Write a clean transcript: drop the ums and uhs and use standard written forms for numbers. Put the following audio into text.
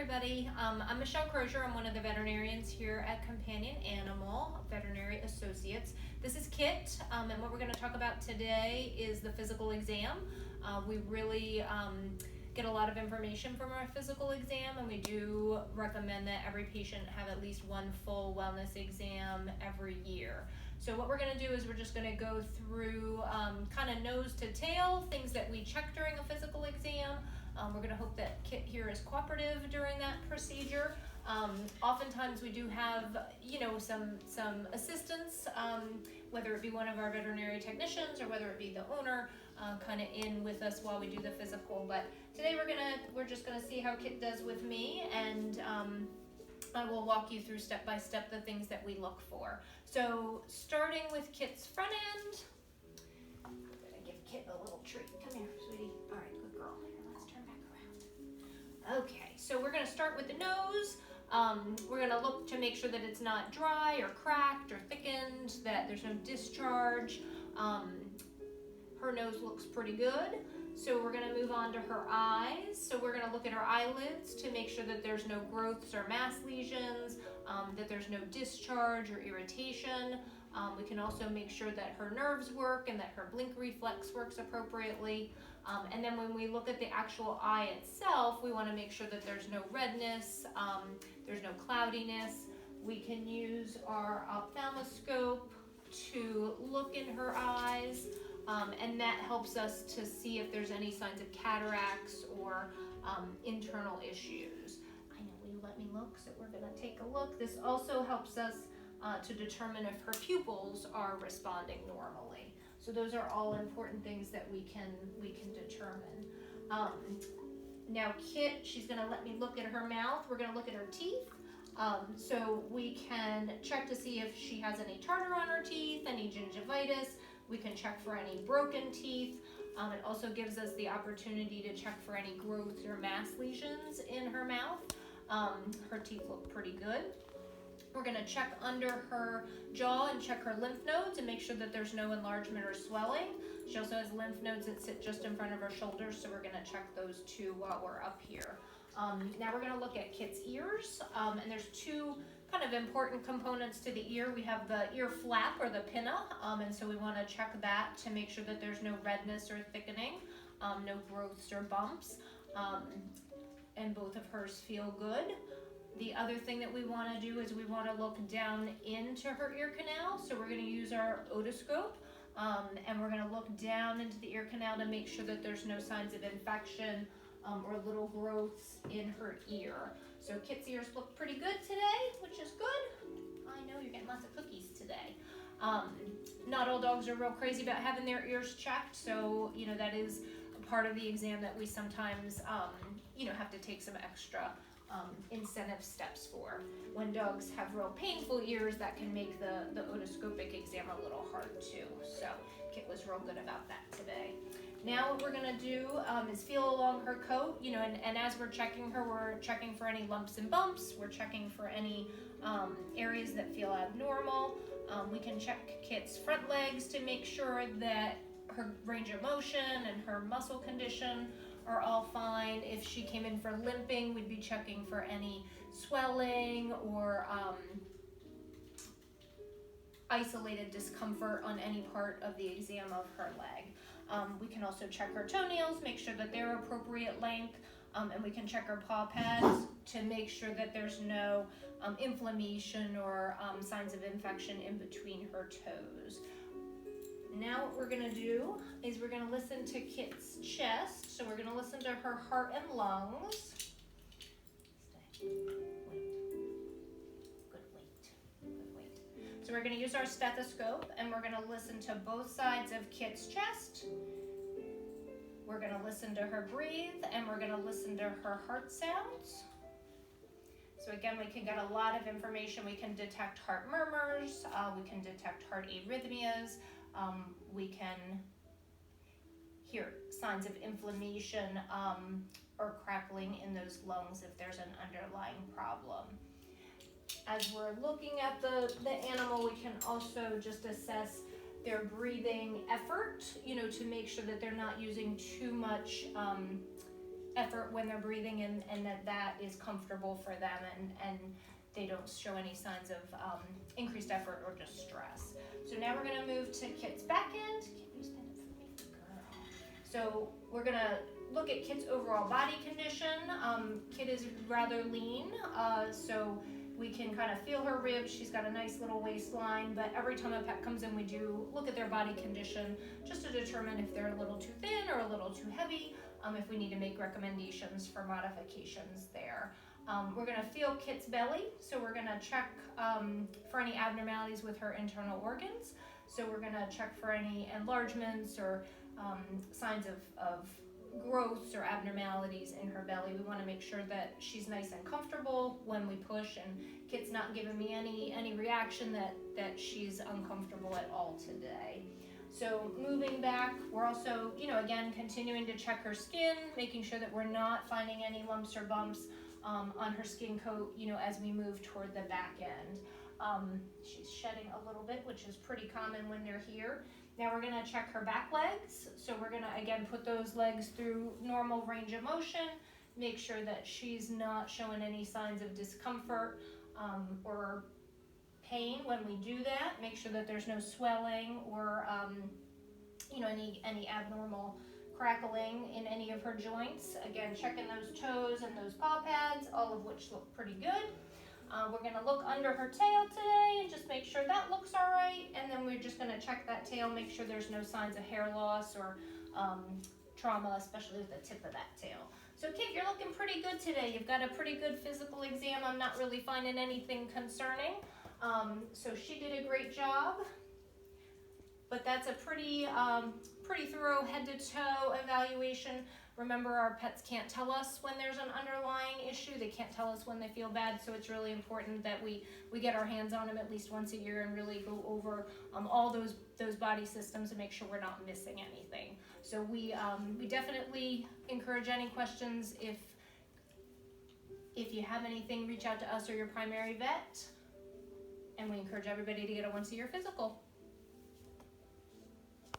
everybody. I'm Michelle Crosier. I'm one of the veterinarians here at Companion Animal Veterinary Associates. This is Kit, and what we're going to talk about today is the physical exam. We really get a lot of information from our physical exam, and we do recommend that every patient have at least one full wellness exam every year. So what we're going to do is we're just going to go through kind of nose to tail, things that we check during a physical exam. We're going to hope that Kit here is cooperative during that procedure. Oftentimes we do have, some assistance, whether it be one of our veterinary technicians or whether it be the owner, kind of in with us while we do the physical. But today we're just gonna see how Kit does with me, and I will walk you through step by step the things that we look for. So starting with Kit's front end, I'm gonna give Kit a little treat. Come here, sweetie. All right, good girl. Okay, so we're going to start with the nose. We're going to look to make sure that it's not dry or cracked or thickened, that there's no discharge. Her nose looks pretty good. So we're going to move on to her eyes. So we're going to look at her eyelids to make sure that there's no growths or mass lesions, that there's no discharge or irritation. We can also make sure that her nerves work and that her blink reflex works appropriately. And then when we look at the actual eye itself, we want to make sure that there's no redness, there's no cloudiness. We can use our ophthalmoscope to look in her eyes, and that helps us to see if there's any signs of cataracts or internal issues. I know, will you let me look? So we're going to take a look. This also helps us to determine if her pupils are responding normally. So those are all important things that we can determine. Now Kit, she's gonna let me look at her mouth. We're gonna look at her teeth. So we can check to see if she has any tartar on her teeth, any gingivitis. We can check for any broken teeth. It also gives us the opportunity to check for any growth or mass lesions in her mouth. Her teeth look pretty good. We're going to check under her jaw and check her lymph nodes and make sure that there's no enlargement or swelling. She also has lymph nodes that sit just in front of her shoulders, so we're going to check those too while we're up here. Now we're going to look at Kit's ears, and there's two kind of important components to the ear. We have the ear flap or the pinna, and so we want to check that to make sure that there's no redness or thickening, no growths or bumps, and both of hers feel good. The other thing that we want to do is we want to look down into her ear canal. So we're going to use our otoscope, and we're going to look down into the ear canal to make sure that there's no signs of infection or little growths in her ear. So Kit's ears look pretty good today, which is good. I know you're getting lots of cookies today. Not all dogs are real crazy about having their ears checked, so that is a part of the exam that we sometimes have to take some extra incentive steps for. When dogs have real painful ears, that can make the otoscopic exam a little hard too. So Kit was real good about that today. Now what we're going to do is feel along her coat, and as we're checking her, we're checking for any lumps and bumps. We're checking for any areas that feel abnormal. We can check Kit's front legs to make sure that her range of motion and her muscle condition are all fine. If she came in for limping, we'd be checking for any swelling or isolated discomfort on any part of the exam of her leg. We can also check her toenails, make sure that they're appropriate length, and we can check her paw pads to make sure that there's no inflammation or signs of infection in between her toes. Now what we're going to do is we're going to listen to Kit's chest. So we're going to listen to her heart and lungs. Stay. Wait. Good wait. So we're going to use our stethoscope, and we're going to listen to both sides of Kit's chest. We're going to listen to her breathe, and we're going to listen to her heart sounds. So again, we can get a lot of information. We can detect heart murmurs. We can detect heart arrhythmias. We can hear signs of inflammation or crackling in those lungs if there's an underlying problem. As we're looking at the animal, we can also just assess their breathing effort, to make sure that they're not using too much effort when they're breathing, and that is comfortable for them, and they don't show any signs of increased effort or distress. So now we're gonna move to Kit's back end. Can you stand up for me, girl? So we're gonna look at Kit's overall body condition. Kit is rather lean, so we can kind of feel her ribs. She's got a nice little waistline, but every time a pet comes in, we do look at their body condition just to determine if they're a little too thin or a little too heavy, if we need to make recommendations for modifications there. We're gonna feel Kit's belly, so we're gonna check for any abnormalities with her internal organs. So we're gonna check for any enlargements or signs of growths or abnormalities in her belly. We want to make sure that she's nice and comfortable when we push, and Kit's not giving me any reaction that she's uncomfortable at all today. So moving back, we're also, again, continuing to check her skin, making sure that we're not finding any lumps or bumps on her skin coat, as we move toward the back end. She's shedding a little bit, which is pretty common when they're here. Now we're gonna check her back legs. So we're gonna, again, put those legs through normal range of motion, make sure that she's not showing any signs of discomfort or pain when we do that. Make sure that there's no swelling or any abnormal crackling in any of her joints. Again, checking those toes and those paw pads, all of which look pretty good. We're gonna look under her tail today and just make sure that looks all right. And then we're just gonna check that tail, make sure there's no signs of hair loss or trauma, especially with the tip of that tail. So Kit, you're looking pretty good today. You've got a pretty good physical exam. I'm not really finding anything concerning. So she did a great job. But that's a pretty thorough head to toe evaluation. Remember, our pets can't tell us when there's an underlying issue. They can't tell us when they feel bad, so it's really important that we get our hands on them at least once a year and really go over all those body systems and make sure we're not missing anything. So we definitely encourage any questions. If you have anything, reach out to us or your primary vet, and we encourage everybody to get a once a year physical.